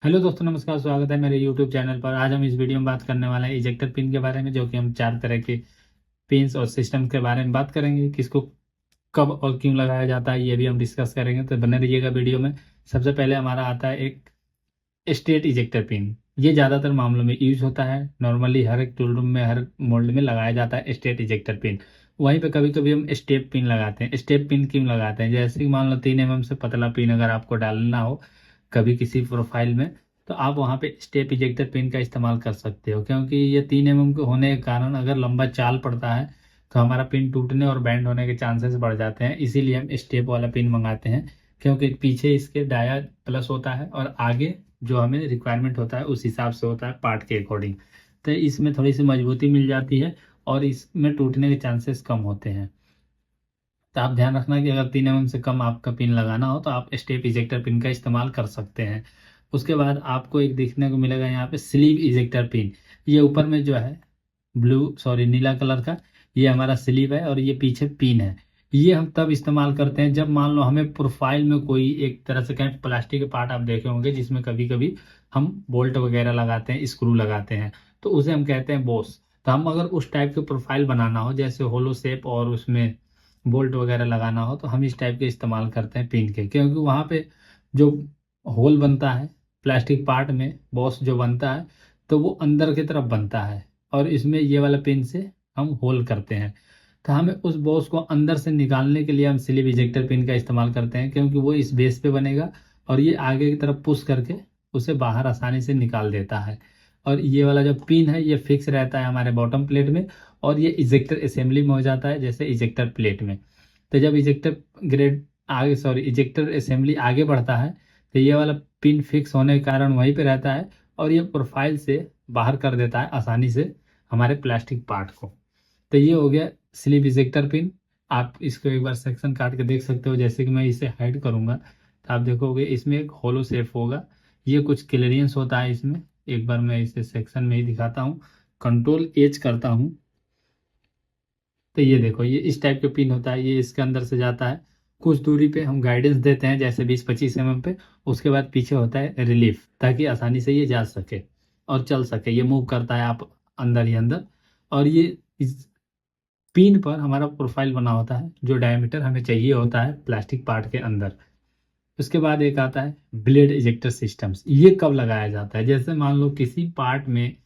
Hello दोस्तों, नमस्कार। स्वागत है मेरे यूट्यूब चैनल पर। आज हम इस वीडियो में बात करने वाले हैं इजेक्टर पिन के बारे में, जो कि हम चार तरह के पिन्स और सिस्टम के बारे में बात करेंगे। किसको कब और क्यों लगाया जाता है ये भी हम डिस्कस करेंगे, तो बने रहिएगा वीडियो में। सबसे पहले हमारा आता है एक स्टेट इजेक्टर पिन। ये ज़्यादातर मामलों में यूज होता है। नॉर्मली हर एक टूल रूम में, हर मोल्ड में लगाया जाता है स्टेट इजेक्टर पिन। वहीं पे कभी कभी हम स्टेप पिन लगाते हैं। स्टेप पिन क्यों लगाते हैं? जैसे कि मान लो 3 mm से पतला पिन अगर आपको डालना हो कभी किसी प्रोफाइल में, तो आप वहाँ पे स्टेप इजेक्टर पिन का इस्तेमाल कर सकते हो, क्योंकि ये 3 mm के होने के कारण अगर लंबा चाल पड़ता है तो हमारा पिन टूटने और बैंड होने के चांसेस बढ़ जाते हैं। इसीलिए हम स्टेप वाला पिन मंगाते हैं, क्योंकि पीछे इसके डाया प्लस होता है और आगे जो हमें रिक्वायरमेंट होता है उस हिसाब से होता है, पार्ट के अकॉर्डिंग। तो इसमें थोड़ी सी मजबूती मिल जाती है और इसमें टूटने के चांसेस कम होते हैं। तो आप ध्यान रखना कि अगर 3 mm से कम आपका पिन लगाना हो तो आप स्टेप इजेक्टर पिन का इस्तेमाल कर सकते हैं। उसके बाद आपको एक देखने को मिलेगा यहाँ पे स्लीव इजेक्टर पिन। ये ऊपर में जो है नीला कलर का, ये हमारा स्लीव है और ये पीछे पिन है। ये हम तब इस्तेमाल करते हैं जब मान लो हमें प्रोफाइल में कोई एक तरह से कहें प्लास्टिक के पार्ट आप देखे होंगे जिसमें कभी कभी हम बोल्ट वगैरह लगाते हैं, स्क्रू लगाते हैं, तो उसे हम कहते हैं बोस। तो हम अगर उस टाइप के प्रोफाइल बनाना हो, जैसे होलो शेप और उसमें बोल्ट वगैरह लगाना हो, तो हम इस टाइप के इस्तेमाल करते हैं पिन के, क्योंकि वहाँ पे जो होल बनता है प्लास्टिक पार्ट में, बॉस जो बनता है, तो वो अंदर की तरफ बनता है और इसमें ये वाला पिन से हम होल करते हैं। तो हमें उस बॉस को अंदर से निकालने के लिए हम स्लीव इजेक्टर पिन का इस्तेमाल करते हैं, क्योंकि वो इस बेस पे बनेगा और ये आगे की तरफ पुश करके उसे बाहर आसानी से निकाल देता है। और ये वाला जो पिन है ये फिक्स रहता है हमारे बॉटम प्लेट में और ये इजेक्टर असेंबली में हो जाता है जैसे इजेक्टर प्लेट में। तो जब इजेक्टर ग्रेड आगे इजेक्टर असेंबली आगे बढ़ता है तो ये वाला पिन फिक्स होने के कारण वहीं पे रहता है और ये प्रोफाइल से बाहर कर देता है आसानी से हमारे प्लास्टिक पार्ट को। तो ये हो गया स्लीव इजेक्टर पिन। आप इसको एक बार सेक्शन काट के देख सकते हो। जैसे कि मैं इसे हाइड करूंगा तो आप देखोगे इसमें एक होलो शेप होगा। ये कुछ क्लियरेंस होता है इसमें। एक बार मैं इसे सेक्शन में ही दिखाता हूँ, कंट्रोल एच करता हूँ, तो ये देखो ये इस टाइप का पिन होता है। ये इसके अंदर से जाता है, कुछ दूरी पे हम गाइडेंस देते हैं जैसे 20-25 mm पे। उसके बाद पीछे होता है रिलीफ, ताकि आसानी से ये जा सके और चल सके। ये मूव करता है आप अंदर ही अंदर। और ये इस पिन पर हमारा प्रोफाइल बना होता है जो डायमीटर हमें चाहिए होता है प्लास्टिक पार्ट के अंदर। उसके बाद एक आता है ब्लेड इजेक्टर सिस्टम्स। ये कब लगाया जाता है? जैसे मान लो किसी पार्ट में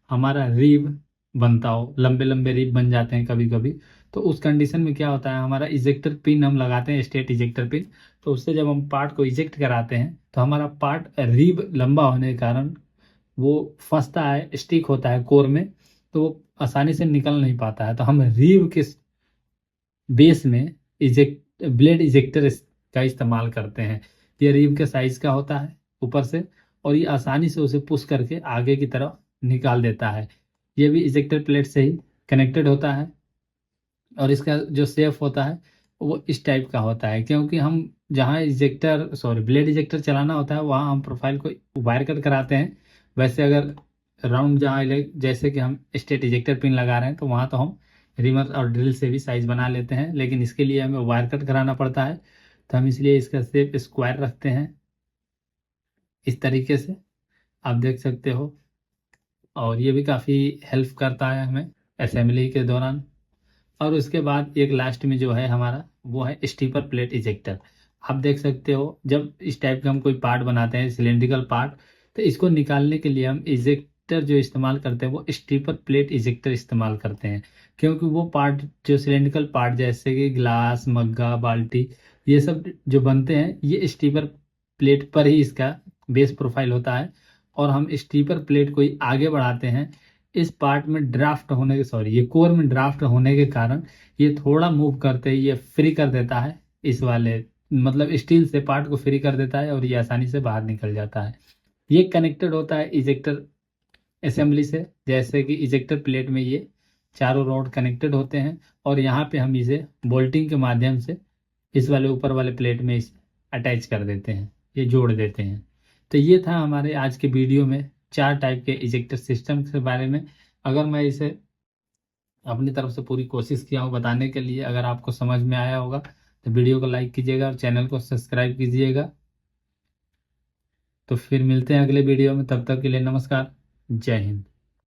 हमारा रिब बनता हो, लंबे लंबे रिब बन जाते हैं कभी कभी, तो उस कंडीशन में क्या होता है, हमारा इजेक्टर पिन हम लगाते हैं, स्टेट इजेक्टर पिन। तो उससे जब हम पार्ट को इजेक्ट कराते हैं तो हमारा पार्ट रिब लंबा होने के कारण वो फंसता है, स्टिक होता है कोर में, तो वो आसानी से निकल नहीं पाता है। तो हम रिब के बेस में इजेक्ट ब्लेड इजेक्टर का इस्तेमाल करते हैं। ये रिब के साइज का होता है ऊपर से, और ये आसानी से उसे पुश करके आगे की तरफ निकाल देता है। ये भी इजेक्टर प्लेट से ही कनेक्टेड होता है और इसका जो शेप होता है वो इस टाइप का होता है, क्योंकि हम जहाँ ब्लेड इजेक्टर चलाना होता है वहाँ हम प्रोफाइल को वायर कट कराते हैं। वैसे अगर राउंड जहाँ जैसे कि हम स्टेट इजेक्टर पिन लगा रहे हैं तो वहाँ तो हम रिमर और ड्रिल से भी साइज बना लेते हैं, लेकिन इसके लिए हमें वायर कट कराना पड़ता है। तो हम इसलिए इसका शेप स्क्वायर रखते हैं इस तरीके से, आप देख सकते हो। और ये भी काफ़ी हेल्प करता है हमें असेंबली के दौरान। और उसके बाद एक लास्ट में जो है हमारा वो है स्टीपर प्लेट इजेक्टर। आप देख सकते हो जब इस टाइप का हम कोई पार्ट बनाते हैं सिलेंड्रिकल पार्ट, तो इसको निकालने के लिए हम इजेक्टर जो इस्तेमाल करते हैं वो स्टीपर प्लेट इजेक्टर इस्तेमाल करते हैं। क्योंकि वो पार्ट जो सिलेंड्रिकल पार्ट जैसे कि ग्लास, मग्गा, बाल्टी, ये सब जो बनते हैं ये स्टीपर प्लेट पर ही इसका बेस प्रोफाइल होता है। और हम स्टीपर प्लेट को ही आगे बढ़ाते हैं। इस पार्ट में ड्राफ्ट होने के ये कोर में ड्राफ्ट होने के कारण ये थोड़ा मूव करते ही ये फ्री कर देता है इस वाले, मतलब स्टील से पार्ट को फ्री कर देता है और ये आसानी से बाहर निकल जाता है। ये कनेक्टेड होता है इजेक्टर असेंबली से। जैसे कि इजेक्टर प्लेट में ये चारों रॉड कनेक्टेड होते हैं और यहाँ पे हम इसे बोल्टिंग के माध्यम से इस वाले ऊपर वाले प्लेट में इसे अटैच कर देते हैं, ये जोड़ देते हैं। तो ये था हमारे आज के वीडियो में 4 टाइप के इजेक्टर सिस्टम के बारे में। अगर मैं इसे अपनी तरफ से पूरी कोशिश किया हूँ बताने के लिए, अगर आपको समझ में आया होगा तो वीडियो को लाइक कीजिएगा और चैनल को सब्सक्राइब कीजिएगा। तो फिर मिलते हैं अगले वीडियो में, तब तक के लिए नमस्कार, जय हिंद।